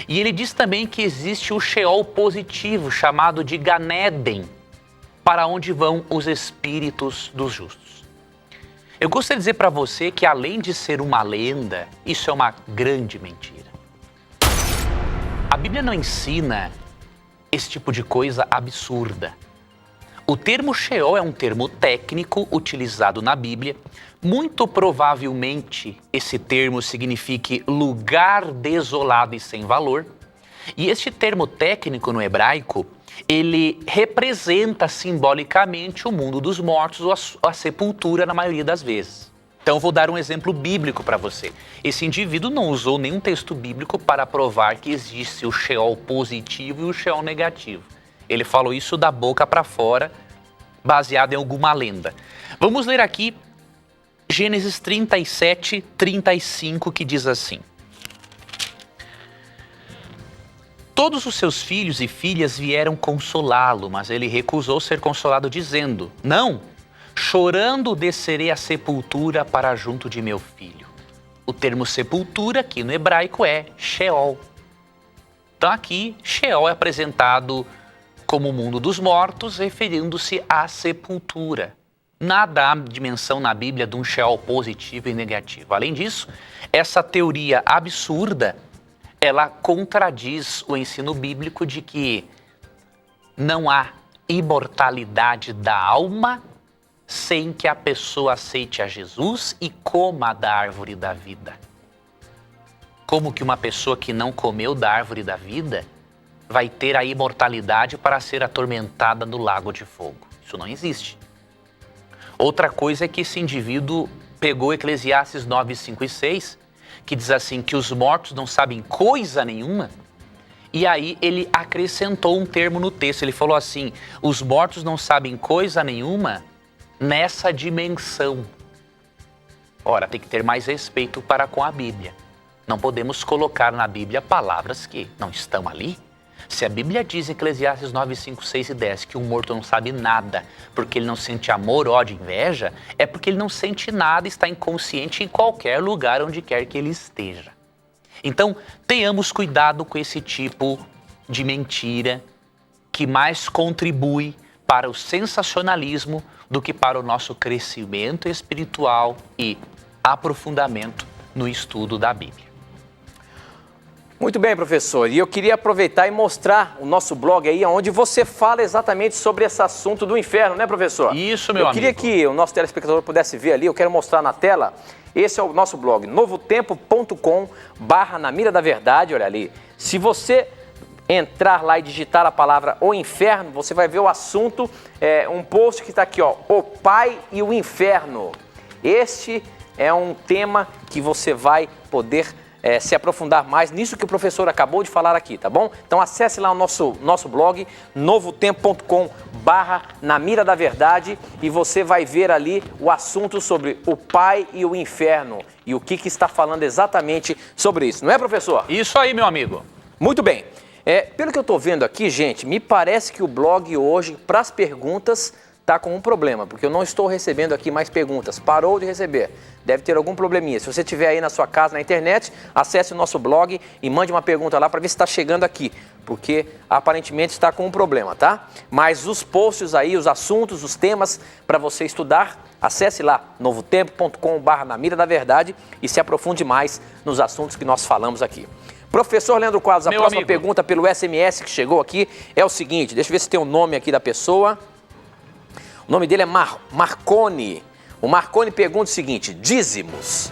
[SPEAKER 2] E ele diz também que existe o Sheol positivo, chamado de Ganeden, para onde vão os espíritos dos justos. Eu gostaria de dizer para você que, além de ser uma lenda, isso é uma grande mentira. A Bíblia não ensina esse tipo de coisa absurda. O termo Sheol é um termo técnico utilizado na Bíblia. Muito provavelmente esse termo signifique lugar desolado e sem valor. E este termo técnico no hebraico, ele representa simbolicamente o mundo dos mortos ou a sepultura na maioria das vezes. Então vou dar um exemplo bíblico para você. Esse indivíduo não usou nenhum texto bíblico para provar que existe o Sheol positivo e o Sheol negativo. Ele falou isso da boca para fora, baseado em alguma lenda. Vamos ler aqui Gênesis 37, 35, que diz assim: Todos os seus filhos e filhas vieram consolá-lo, mas ele recusou ser consolado, dizendo: Não, chorando descerei à sepultura para junto de meu filho. O termo sepultura aqui no hebraico é Sheol. Então aqui, Sheol é apresentado como o mundo dos mortos, referindo-se à sepultura. Nada há dimensão na Bíblia de um Sheol positivo e negativo. Além disso, essa teoria absurda, ela contradiz o ensino bíblico de que não há imortalidade da alma sem que a pessoa aceite a Jesus e coma da árvore da vida. Como que uma pessoa que não comeu da árvore da vida vai ter a imortalidade para ser atormentada no lago de fogo? Isso não existe. Outra coisa é que esse indivíduo pegou Eclesiastes 9, 5 e 6, que diz assim, que os mortos não sabem coisa nenhuma, e aí ele acrescentou um termo no texto. Ele falou assim: os mortos não sabem coisa nenhuma nessa dimensão. Ora, tem que ter mais respeito para com a Bíblia. Não podemos colocar na Bíblia palavras que não estão ali. Se a Bíblia diz em Eclesiastes 9, 5, 6 e 10 que um morto não sabe nada porque ele não sente amor, ódio, inveja, é porque ele não sente nada e está inconsciente em qualquer lugar onde quer que ele esteja. Então, tenhamos cuidado com esse tipo de mentira que mais contribui para o sensacionalismo do que para o nosso crescimento espiritual e aprofundamento no estudo da Bíblia.
[SPEAKER 1] Muito bem, professor. E eu queria aproveitar e mostrar o nosso blog aí, onde você fala exatamente sobre esse assunto do inferno, né, professor?
[SPEAKER 2] Isso, meu amigo.
[SPEAKER 1] Eu queria que o nosso telespectador pudesse ver ali, eu quero mostrar na tela. Esse é o nosso blog, novotempo.com/na mira da verdade, olha ali. Se você entrar lá e digitar a palavra o inferno, você vai ver o assunto, um post que está aqui, ó, o Pai e o Inferno. Este é um tema que você vai poder se aprofundar mais nisso que o professor acabou de falar aqui, tá bom? Então acesse lá o nosso blog, novotempo.com/na mira da verdade, e você vai ver ali o assunto sobre o Pai e o Inferno e o que está falando exatamente sobre isso, não é, professor?
[SPEAKER 2] Isso aí, meu amigo.
[SPEAKER 1] Muito bem. Pelo que eu estou vendo aqui, gente, me parece que o blog hoje, para as perguntas, está com um problema, porque eu não estou recebendo aqui mais perguntas. Parou de receber. Deve ter algum probleminha. Se você estiver aí na sua casa, na internet, acesse o nosso blog e mande uma pergunta lá para ver se está chegando aqui, porque aparentemente está com um problema, tá? Mas os posts aí, os assuntos, os temas para você estudar, acesse lá, novotempo.com/na mira da verdade, e se aprofunde mais nos assuntos que nós falamos aqui. Professor Leandro Quadros, a
[SPEAKER 2] Meu
[SPEAKER 1] próxima
[SPEAKER 2] amigo.
[SPEAKER 1] pergunta pelo SMS que chegou aqui é o seguinte, deixa eu ver se tem o nome aqui da pessoa. O nome dele é Marconi. O Marconi pergunta o seguinte, dízimos.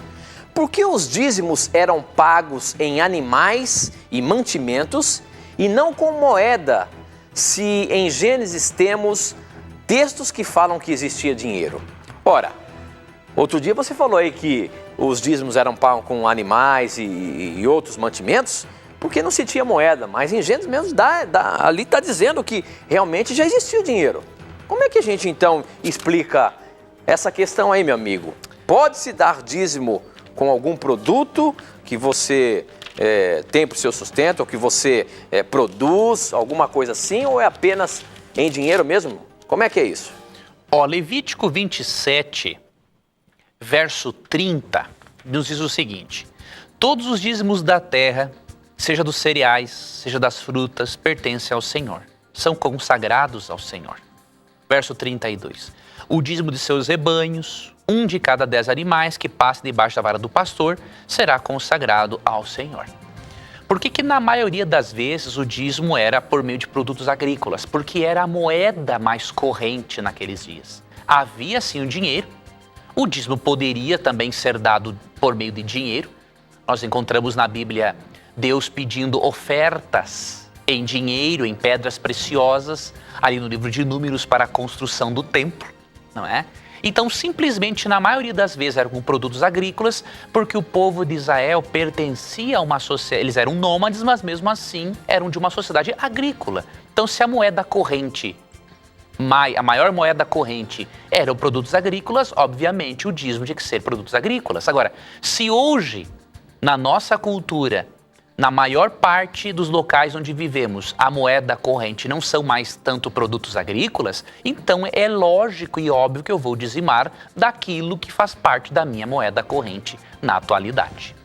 [SPEAKER 1] Por que os dízimos eram pagos em animais e mantimentos e não com moeda, se em Gênesis temos textos que falam que existia dinheiro? Ora, outro dia você falou aí que os dízimos eram pagos com animais e outros mantimentos, porque não se tinha moeda, mas em Gênesis mesmo ali está dizendo que realmente já existia o dinheiro. Como é que a gente então explica essa questão aí, meu amigo? Pode-se dar dízimo com algum produto que você tem para o seu sustento, ou que você produz, alguma coisa assim, ou é apenas em dinheiro mesmo? Como é que é isso?
[SPEAKER 2] Ó, Levítico 27, verso 30, nos diz o seguinte: todos os dízimos da terra, seja dos cereais, seja das frutas, pertencem ao Senhor. São consagrados ao Senhor. Verso 32. O dízimo de seus rebanhos, 1 de cada 10 animais que passe debaixo da vara do pastor, será consagrado ao Senhor. Por que na maioria das vezes o dízimo era por meio de produtos agrícolas? Porque era a moeda mais corrente naqueles dias. Havia sim o dinheiro. O dízimo poderia também ser dado por meio de dinheiro. Nós encontramos na Bíblia Deus pedindo ofertas em dinheiro, em pedras preciosas, ali no livro de Números para a construção do templo, não é? Então, simplesmente, na maioria das vezes, eram com produtos agrícolas, porque o povo de Israel pertencia a uma sociedade, eles eram nômades, mas mesmo assim eram de uma sociedade agrícola. Então, se a moeda corrente, a maior moeda corrente eram produtos agrícolas, obviamente o dízimo tinha que ser produtos agrícolas. Agora, se hoje, na nossa cultura, na maior parte dos locais onde vivemos, a moeda corrente não são mais tanto produtos agrícolas, então é lógico e óbvio que eu vou dizimar daquilo que faz parte da minha moeda corrente na atualidade.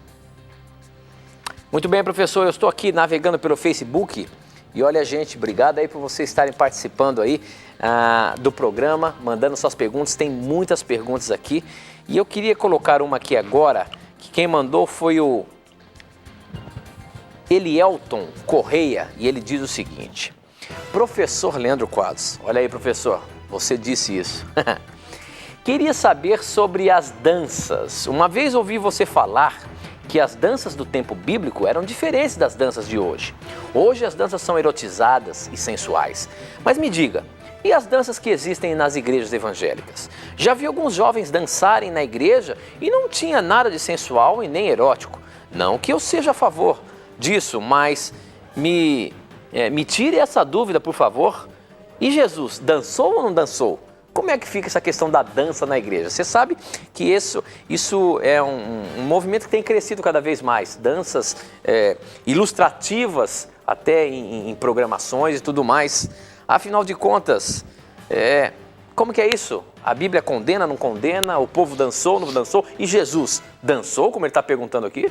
[SPEAKER 1] Muito bem, professor, eu estou aqui navegando pelo Facebook e olha, gente, obrigado aí por vocês estarem participando aí do programa, mandando suas perguntas, tem muitas perguntas aqui e eu queria colocar uma aqui agora, que quem mandou foi o Elielton Correia, e ele diz o seguinte: professor Leandro Quadros, olha aí, professor, você disse isso. Queria saber sobre as danças. Uma vez ouvi você falar que as danças do tempo bíblico eram diferentes das danças de hoje. Hoje as danças são erotizadas e sensuais. Mas me diga, e as danças que existem nas igrejas evangélicas? Já vi alguns jovens dançarem na igreja e não tinha nada de sensual e nem erótico. Não que eu seja a favor disso, mas me tire essa dúvida, por favor. E Jesus, dançou ou não dançou? Como é que fica essa questão da dança na igreja? Você sabe que isso é um movimento que tem crescido cada vez mais. Danças ilustrativas, até em programações e tudo mais. Afinal de contas, como que é isso? A Bíblia condena, não condena? O povo dançou, não dançou? E Jesus dançou, como ele está perguntando aqui?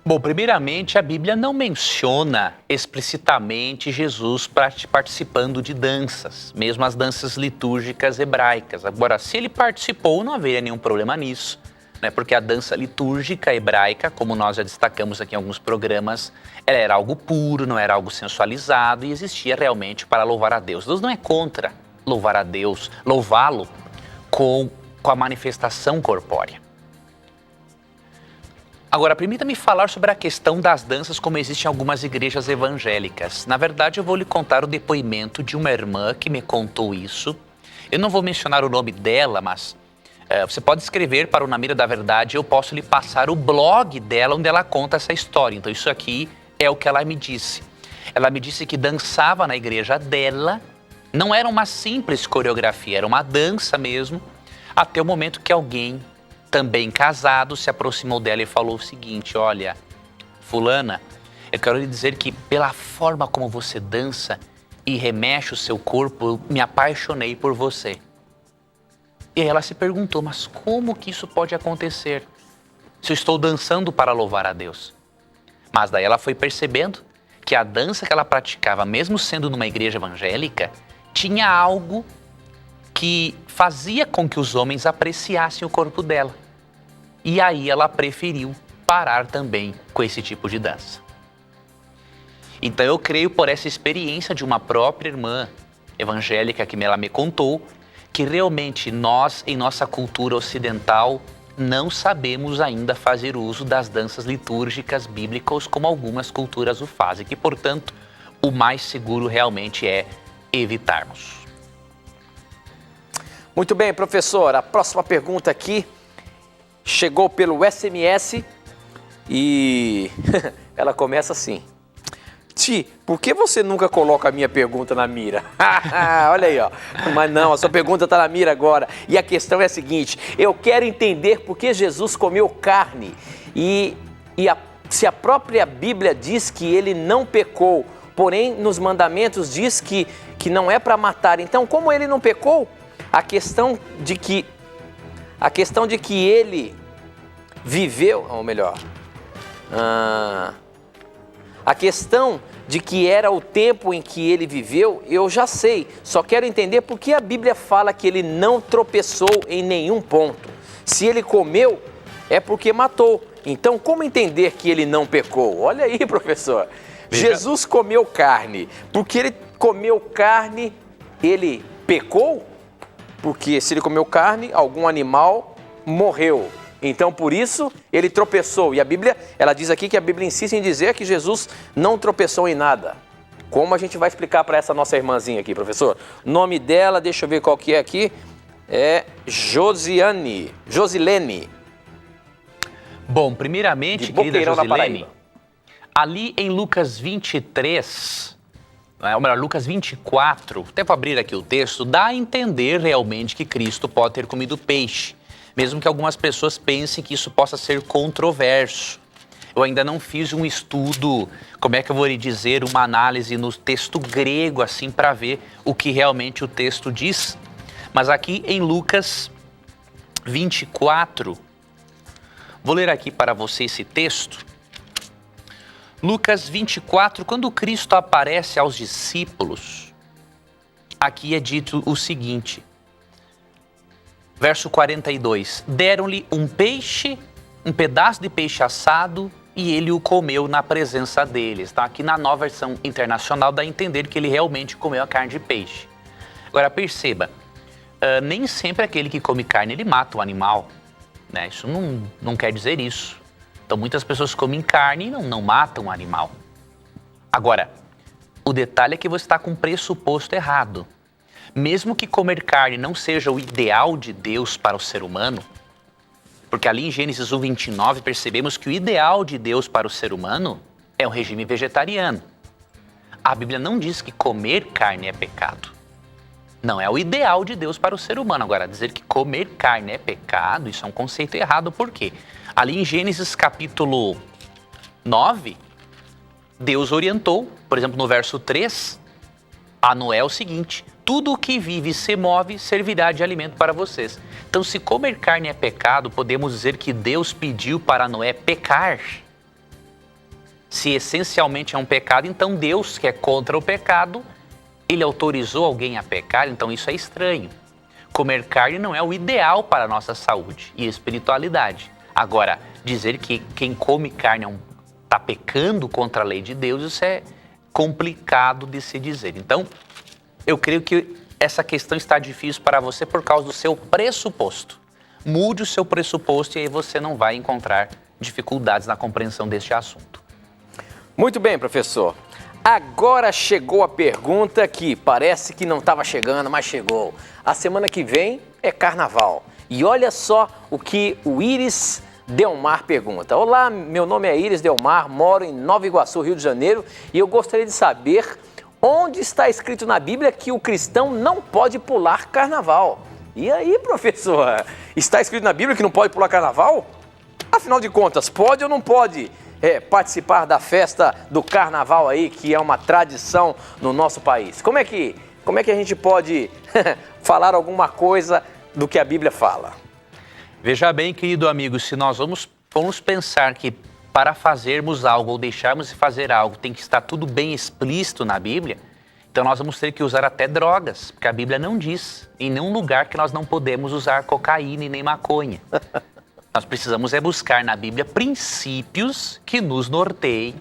[SPEAKER 2] Bom, primeiramente, a Bíblia não menciona explicitamente Jesus participando de danças, mesmo as danças litúrgicas hebraicas. Agora, se ele participou, não haveria nenhum problema nisso, né? Porque a dança litúrgica hebraica, como nós já destacamos aqui em alguns programas, ela era algo puro, não era algo sensualizado e existia realmente para louvar a Deus. Deus não é contra louvar a Deus, louvá-lo com a manifestação corpórea. Agora, permita-me falar sobre a questão das danças como existe em algumas igrejas evangélicas. Na verdade, eu vou lhe contar o depoimento de uma irmã que me contou isso. Eu não vou mencionar o nome dela, mas você pode escrever para o Na Mira da Verdade, eu posso lhe passar o blog dela, onde ela conta essa história. Então, isso aqui é o que ela me disse. Ela me disse que dançava na igreja dela, não era uma simples coreografia, era uma dança mesmo, até o momento que alguém também casado, se aproximou dela e falou o seguinte: olha, fulana, eu quero lhe dizer que pela forma como você dança e remexe o seu corpo, eu me apaixonei por você. E aí ela se perguntou, mas como que isso pode acontecer se eu estou dançando para louvar a Deus? Mas daí ela foi percebendo que a dança que ela praticava, mesmo sendo numa igreja evangélica, tinha algo que fazia com que os homens apreciassem o corpo dela. E aí ela preferiu parar também com esse tipo de dança. Então eu creio por essa experiência de uma própria irmã evangélica que ela me contou, que realmente nós, em nossa cultura ocidental, não sabemos ainda fazer uso das danças litúrgicas bíblicas como algumas culturas o fazem, que, portanto, o mais seguro realmente é evitarmos.
[SPEAKER 1] Muito bem, professor. A próxima pergunta aqui chegou pelo SMS e ela começa assim. Ti, por que você nunca coloca a minha pergunta na mira? Olha aí, ó. Mas não, a sua pergunta está na mira agora. E a questão é a seguinte, eu quero entender por que Jesus comeu carne se a própria Bíblia diz que ele não pecou, porém nos mandamentos diz que não é para matar. Então, como ele não pecou? A questão de que ele viveu, ou melhor, a questão de que era o tempo em que ele viveu, eu já sei. Só quero entender por que a Bíblia fala que ele não tropeçou em nenhum ponto. Se ele comeu, é porque matou. Então, como entender que ele não pecou? Olha aí, professor.
[SPEAKER 2] Veja.
[SPEAKER 1] Jesus comeu carne. Porque ele comeu carne, ele pecou? Porque se ele comeu carne, algum animal morreu. Então, por isso, ele tropeçou. E a Bíblia, ela diz aqui que a Bíblia insiste em dizer que Jesus não tropeçou em nada. Como a gente vai explicar para essa nossa irmãzinha aqui, professor? O nome dela, deixa eu ver qual que é aqui, é Josilene.
[SPEAKER 2] Bom, primeiramente, querida Josilene, ali em Lucas 23, ou melhor, Lucas 24, até vou abrir aqui o texto, dá a entender realmente que Cristo pode ter comido peixe. Mesmo que algumas pessoas pensem que isso possa ser controverso. Eu ainda não fiz um estudo, como é que eu vou lhe dizer, uma análise no texto grego, assim, para ver o que realmente o texto diz. Mas aqui em Lucas 24, vou ler aqui para você esse texto. Lucas 24, quando Cristo aparece aos discípulos, aqui é dito o seguinte... Verso 42, deram-lhe um peixe, um pedaço de peixe assado e ele o comeu na presença deles. Então aqui na Nova Versão Internacional dá a entender que ele realmente comeu a carne de peixe. Agora perceba, nem sempre aquele que come carne ele mata o animal, né? Isso não quer dizer isso. Então muitas pessoas comem carne e não matam o animal. Agora, o detalhe é que você está com um pressuposto errado. Mesmo que comer carne não seja o ideal de Deus para o ser humano, porque ali em Gênesis 1:29 percebemos que o ideal de Deus para o ser humano é um regime vegetariano. A Bíblia não diz que comer carne é pecado. Não é o ideal de Deus para o ser humano. Agora, dizer que comer carne é pecado, isso é um conceito errado. Por quê? Ali em Gênesis capítulo 9, Deus orientou, por exemplo, no verso 3, a Noé o seguinte: tudo o que vive e se move servirá de alimento para vocês. Então, se comer carne é pecado, podemos dizer que Deus pediu para Noé pecar. Se essencialmente é um pecado, então Deus, que é contra o pecado, ele autorizou alguém a pecar, então isso é estranho. Comer carne não é o ideal para a nossa saúde e espiritualidade. Agora, dizer que quem come carne está pecando contra a lei de Deus, isso é complicado de se dizer. Então, eu creio que essa questão está difícil para você por causa do seu pressuposto. Mude o seu pressuposto e aí você não vai encontrar dificuldades na compreensão deste assunto.
[SPEAKER 1] Muito bem, professor. Agora chegou a pergunta que parece que não estava chegando, mas chegou. A semana que vem é carnaval. E olha só o que o Iris Delmar pergunta. Olá, meu nome é Iris Delmar, moro em Nova Iguaçu, Rio de Janeiro, e eu gostaria de saber onde está escrito na Bíblia que o cristão não pode pular carnaval. E aí, professor? Está escrito na Bíblia que não pode pular carnaval? Afinal de contas, pode ou não pode participar da festa do carnaval aí, que é uma tradição no nosso país? Como é que a gente pode falar alguma coisa do que a Bíblia fala?
[SPEAKER 2] Veja bem, querido amigo, se nós vamos pensar que para fazermos algo ou deixarmos de fazer algo tem que estar tudo bem explícito na Bíblia, então nós vamos ter que usar até drogas, porque a Bíblia não diz em nenhum lugar que nós não podemos usar cocaína e nem maconha. Nós precisamos buscar na Bíblia princípios que nos norteiem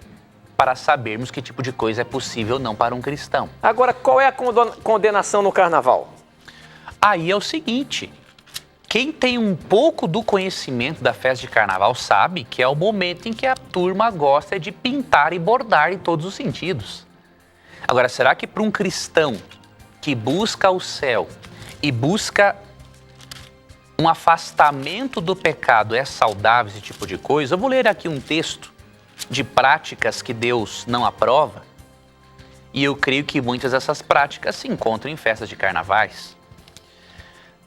[SPEAKER 2] para sabermos que tipo de coisa é possível ou não para um cristão.
[SPEAKER 1] Agora, qual é a condenação no carnaval?
[SPEAKER 2] Aí é o seguinte, quem tem um pouco do conhecimento da festa de carnaval sabe que é o momento em que a turma gosta de pintar e bordar em todos os sentidos. Agora, será que para um cristão que busca o céu e busca um afastamento do pecado é saudável esse tipo de coisa? Eu vou ler aqui um texto de práticas que Deus não aprova e eu creio que muitas dessas práticas se encontram em festas de carnavais.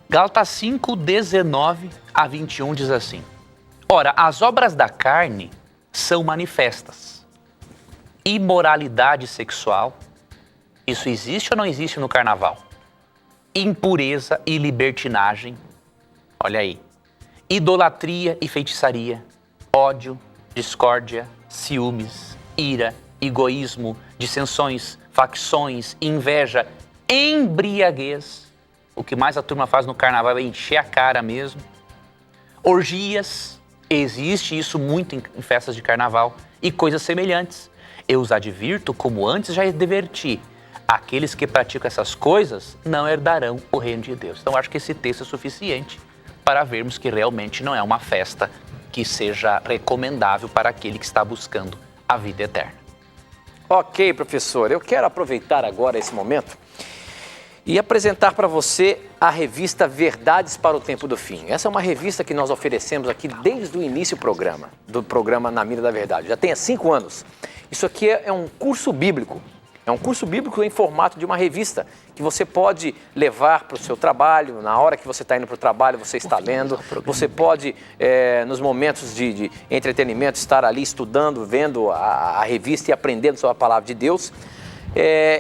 [SPEAKER 2] Gálatas 5, 19 a 21 diz assim: Ora, as obras da carne são manifestas. Imoralidade sexual, isso existe ou não existe no carnaval? Impureza e libertinagem, olha aí. Idolatria e feitiçaria, ódio, discórdia, ciúmes, ira, egoísmo, dissensões, facções, inveja, embriaguez. O que mais a turma faz no carnaval é encher a cara mesmo. Orgias, existe isso muito em festas de carnaval. E coisas semelhantes. Eu os advirto, como antes já adverti. Aqueles que praticam essas coisas não herdarão o reino de Deus. Então acho que esse texto é suficiente para vermos que realmente não é uma festa que seja recomendável para aquele que está buscando a vida eterna.
[SPEAKER 1] Ok, professor, eu quero aproveitar agora esse momento e apresentar para você a revista Verdades para o Tempo do Fim. Essa é uma revista que nós oferecemos aqui desde o início do programa Na Mira da Verdade. Já tem há 5 anos. Isso aqui é um curso bíblico. É um curso bíblico em formato de uma revista que você pode levar para o seu trabalho, na hora que você está indo para o trabalho, você está lendo. Você pode, nos momentos de entretenimento, estar ali estudando, vendo a revista e aprendendo sobre a palavra de Deus.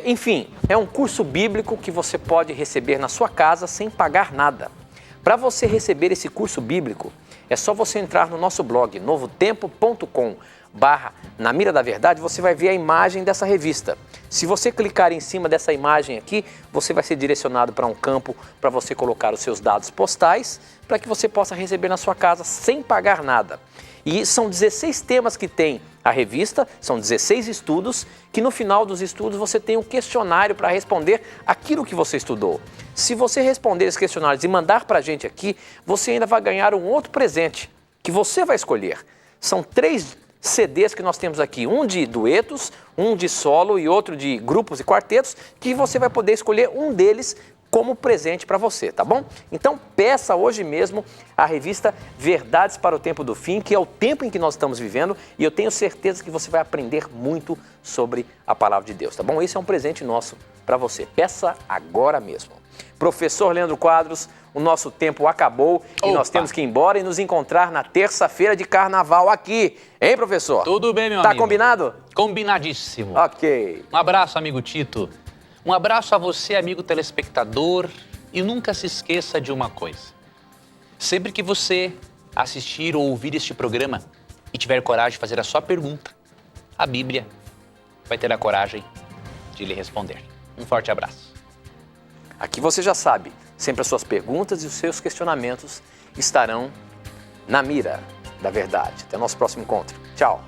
[SPEAKER 1] Enfim, é um curso bíblico que você pode receber na sua casa sem pagar nada. Para você receber esse curso bíblico, é só você entrar no nosso blog, novotempo.com/Na Mira da Verdade, você vai ver a imagem dessa revista. Se você clicar em cima dessa imagem aqui, você vai ser direcionado para um campo para você colocar os seus dados postais, para que você possa receber na sua casa sem pagar nada. E são 16 temas que tem a revista, são 16 estudos, que no final dos estudos você tem um questionário para responder aquilo que você estudou. Se você responder esses questionários e mandar para a gente aqui, você ainda vai ganhar um outro presente que você vai escolher. São 3 CDs que nós temos aqui, um de duetos, um de solo e outro de grupos e quartetos, que você vai poder escolher um deles como presente para você, tá bom? Então peça hoje mesmo a revista Verdades para o Tempo do Fim, que é o tempo em que nós estamos vivendo, e eu tenho certeza que você vai aprender muito sobre a palavra de Deus, tá bom? Esse é um presente nosso para você. Peça agora mesmo. Professor Leandro Quadros, o nosso tempo acabou e nós temos que ir embora e nos encontrar na terça-feira de carnaval aqui. Hein, professor?
[SPEAKER 2] Tudo bem, meu amigo.
[SPEAKER 1] Tá combinado?
[SPEAKER 2] Combinadíssimo.
[SPEAKER 1] Ok.
[SPEAKER 2] Um abraço, amigo Tito. Um abraço a você, amigo telespectador. E nunca se esqueça de uma coisa. Sempre que você assistir ou ouvir este programa e tiver coragem de fazer a sua pergunta, a Bíblia vai ter a coragem de lhe responder. Um forte abraço.
[SPEAKER 1] Aqui você já sabe, sempre as suas perguntas e os seus questionamentos estarão na mira da verdade. Até o nosso próximo encontro. Tchau.